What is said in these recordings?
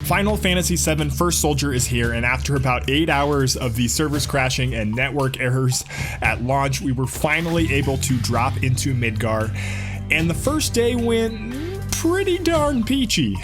Final Fantasy VII First Soldier is here, and after about 8 hours of the servers crashing and network errors at launch, we were finally able to drop into Midgar, and the first day went pretty darn peachy.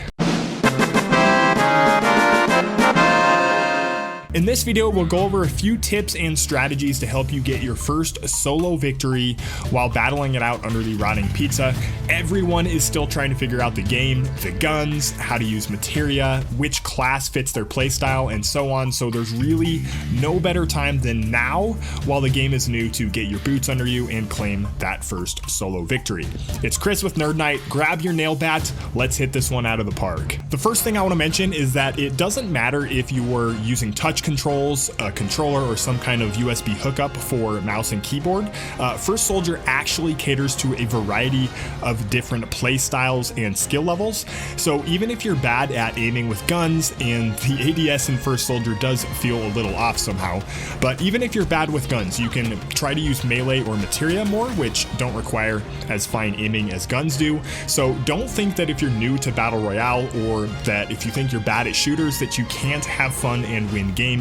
In this video, we'll go over a few tips and strategies to help you get your first solo victory while battling it out under the rotting pizza. Everyone is still trying to figure out the game, the guns, how to use materia, which class fits their playstyle, and so on. So there's really no better time than now while the game is new to get your boots under you and claim that first solo victory. It's Chris with Nerd Night. Grab your nail bat. Let's hit this one out of the park. The first thing I want to mention is that it doesn't matter if you were using touch controls, a controller, or some kind of USB hookup for mouse and keyboard. First Soldier actually caters to a variety of different play styles and skill levels. So even if you're bad at aiming with guns, and the ADS in First Soldier does feel a little off somehow, but even if you're bad with guns, you can try to use melee or materia more, which don't require as fine aiming as guns do. So don't think that if you're new to Battle Royale, or that if you think you're bad at shooters, that you can't have fun and win games,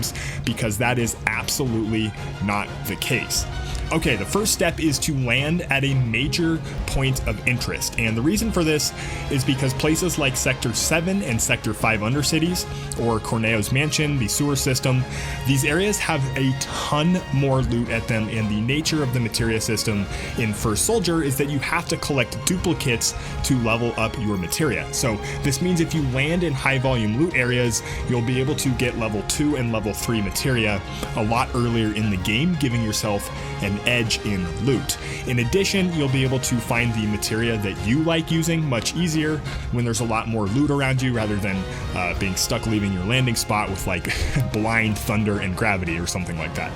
because that is absolutely not the case. Okay, the first step is to land at a major point of interest, and the reason for this is because places like Sector 7 and Sector 5 Undercities, or Corneo's Mansion, the sewer system, these areas have a ton more loot at them, and the nature of the materia system in First Soldier is that you have to collect duplicates to level up your materia. So this means if you land in high volume loot areas, you'll be able to get level 2 and level 3 materia a lot earlier in the game, giving yourself an edge in loot. In addition, you'll be able to find the materia that you like using much easier when there's a lot more loot around you, rather than being stuck leaving your landing spot with like blind thunder and gravity or something like that.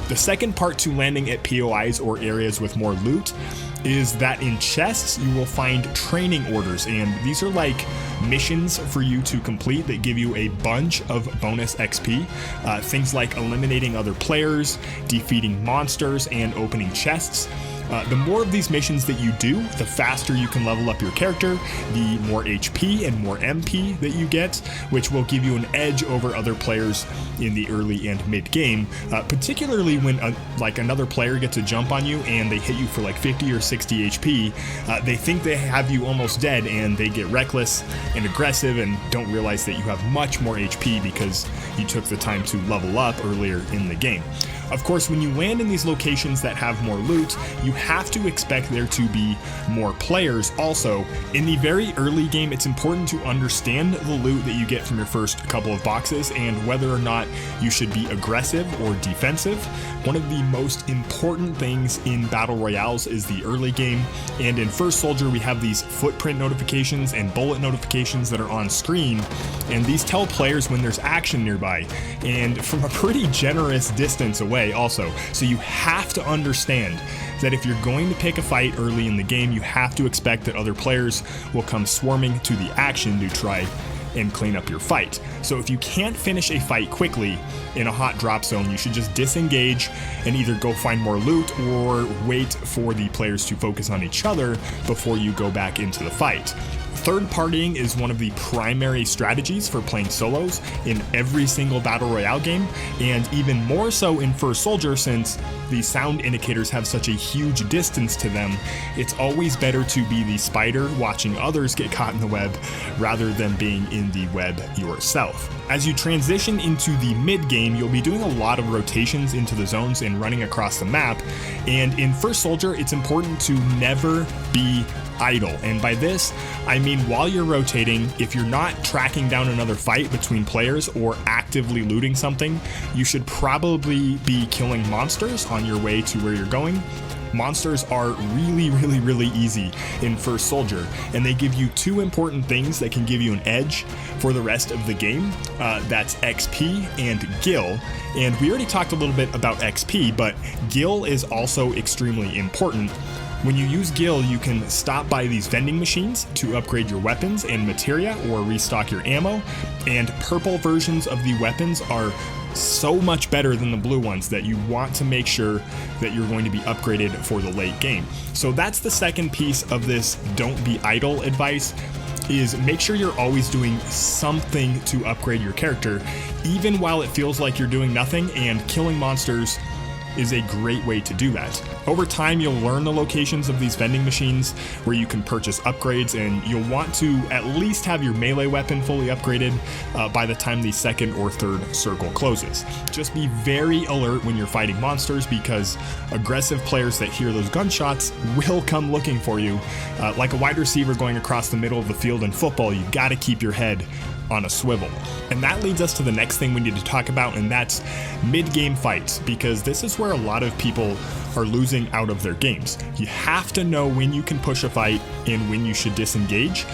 The second part to landing at POIs, or areas with more loot, is that in chests you will find training orders, and these are like missions for you to complete that give you a bunch of bonus XP. Things like eliminating other players, defeating monsters, and opening chests. The more of these missions that you do, the faster you can level up your character, the more HP and more MP that you get, which will give you an edge over other players in the early and mid game, particularly when like another player gets a jump on you and they hit you for like 50 or 60 HP. They think they have you almost dead, and they get reckless and aggressive and don't realize that you have much more HP because you took the time to level up earlier in the game. Of course, when you land in these locations that have more loot, you have to expect there to be more players also. In the very early game, it's important to understand the loot that you get from your first couple of boxes and whether or not you should be aggressive or defensive. One of the most important things in Battle Royales is the early game, and in First Soldier we have these footprint notifications and bullet notifications that are on screen, and these tell players when there's action nearby, and from a pretty generous distance away also. So you have to understand that if you're going to pick a fight early in the game, you have to expect that other players will come swarming to the action to try and clean up your fight. So if you can't finish a fight quickly in a hot drop zone, you should just disengage and either go find more loot or wait for the players to focus on each other before you go back into the fight. Third partying is one of the primary strategies for playing solos in every single Battle Royale game, and even more so in First Soldier, since the sound indicators have such a huge distance to them. It's always better to be the spider watching others get caught in the web rather than being in the web yourself. As you transition into the mid game, you'll be doing a lot of rotations into the zones and running across the map, and in First Soldier it's important to never be idle. And by this, I mean while you're rotating, if you're not tracking down another fight between players or actively looting something, you should probably be killing monsters on your way to where you're going. Monsters are really easy in First Soldier, and they give you two important things that can give you an edge for the rest of the game. That's XP and Gil. And we already talked a little bit about XP, but Gil is also extremely important. When you use Gil, you can stop by these vending machines to upgrade your weapons and materia or restock your ammo, and purple versions of the weapons are so much better than the blue ones that you want to make sure that you're going to be upgraded for the late game. So that's the second piece of this don't be idle advice. is make sure you're always doing something to upgrade your character, even while it feels like you're doing nothing, and killing monsters is a great way to do that. Over time, you'll learn the locations of these vending machines where you can purchase upgrades, and you'll want to at least have your melee weapon fully upgraded by the time the second or third circle closes. Just be very alert when you're fighting monsters, because aggressive players that hear those gunshots will come looking for you. Like a wide receiver going across the middle of the field in football, you gotta keep your head on a swivel. And that leads us to the next thing we need to talk about, and that's mid-game fights, because this is where a lot of people are losing out of their games. You have to know when you can push a fight and when you should disengage.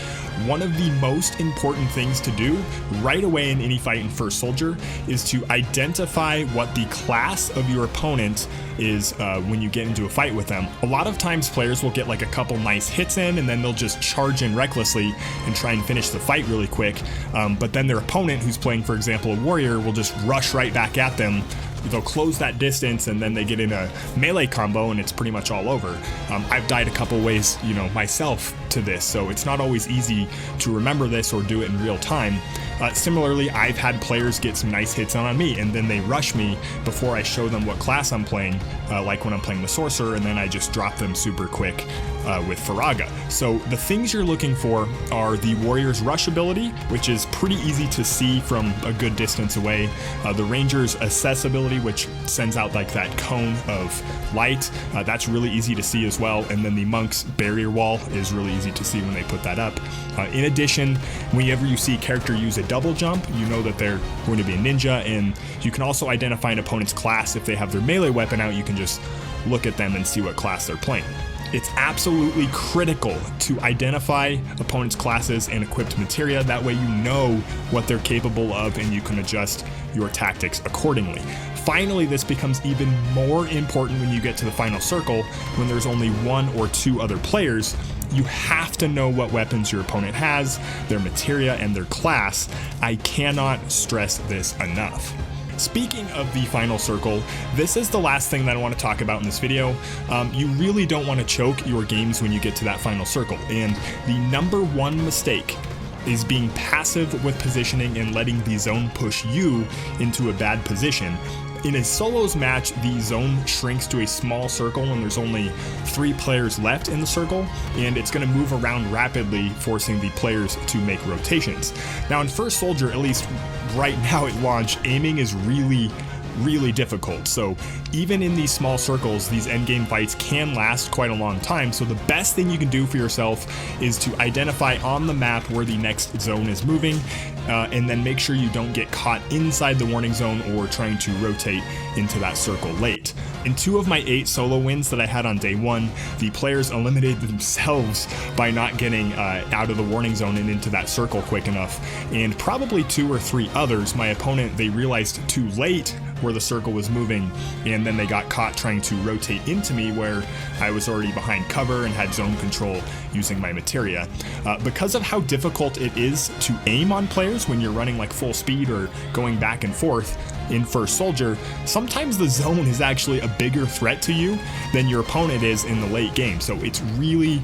One of the most important things to do right away in any fight in First Soldier is to identify what the class of your opponent is when you get into a fight with them. A lot of times players will get like a couple nice hits in, and then they'll just charge in recklessly and try and finish the fight really quick. But then their opponent, who's playing, for example, a warrior, will just rush right back at them. They'll close that distance, and then they get in a melee combo, and it's pretty much all over. I've died a couple ways, myself to this, so it's not always easy to remember this or do it in real time. Similarly, I've had players get some nice hits on me, and then they rush me before I show them what class I'm playing, like when I'm playing the Sorcerer, and then I just drop them super quick with Faraga. So the things you're looking for are the Warrior's Rush ability, which is pretty easy to see from a good distance away, the Ranger's Assess ability, which sends out like that cone of light, that's really easy to see as well, and then the Monk's Barrier Wall is really easy to see when they put that up. In addition, whenever you see a character use a double jump, you know that they're going to be a ninja, and you can also identify an opponent's class. If they have their melee weapon out, you can just look at them and see what class they're playing. It's absolutely critical to identify opponents' classes and equipped materia. That way you know what they're capable of, and you can adjust your tactics accordingly. Finally, this becomes even more important when you get to the final circle, when there's only one or two other players. You have to know what weapons your opponent has, their materia, and their class. I cannot stress this enough. Speaking of the final circle, this is the last thing that I want to talk about in this video. You really don't want to choke your games when you get to that final circle, and the number one mistake is being passive with positioning and letting the zone push you into a bad position. In a solos match, the zone shrinks to a small circle when there's only 3 players left in the circle, and it's going to move around rapidly, forcing the players to make rotations. Now in First Soldier, at least right now at launch, aiming is really difficult. So even in these small circles, these endgame fights can last quite a long time. So the best thing you can do for yourself is to identify on the map where the next zone is moving, and then make sure you don't get caught inside the warning zone or trying to rotate into that circle late. In 2 of my 8 solo wins that I had on day 1, the players eliminated themselves by not getting out of the warning zone and into that circle quick enough. And probably 2 or 3 others, my opponent, they realized too late where the circle was moving, and then they got caught trying to rotate into me where I was already behind cover and had zone control using my materia. Because of how difficult it is to aim on players when you're running like full speed or going back and forth in First Soldier, sometimes the zone is actually a bigger threat to you than your opponent is in the late game. So it's really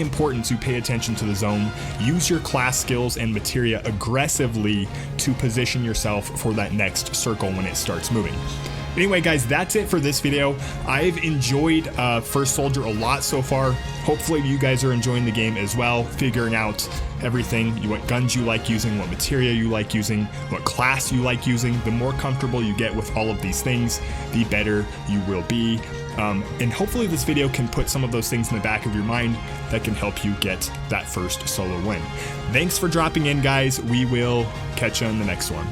important to pay attention to the zone, use your class skills and materia aggressively to position yourself for that next circle when it starts moving. Anyway guys, that's it for this video. I've enjoyed First Soldier a lot so far. Hopefully you guys are enjoying the game as well, figuring out everything, what guns you like using, what materia you like using, what class you like using. The more comfortable you get with all of these things, the better you will be. And hopefully this video can put some of those things in the back of your mind that can help you get that first solo win. Thanks for dropping in, guys. We will catch you on the next one.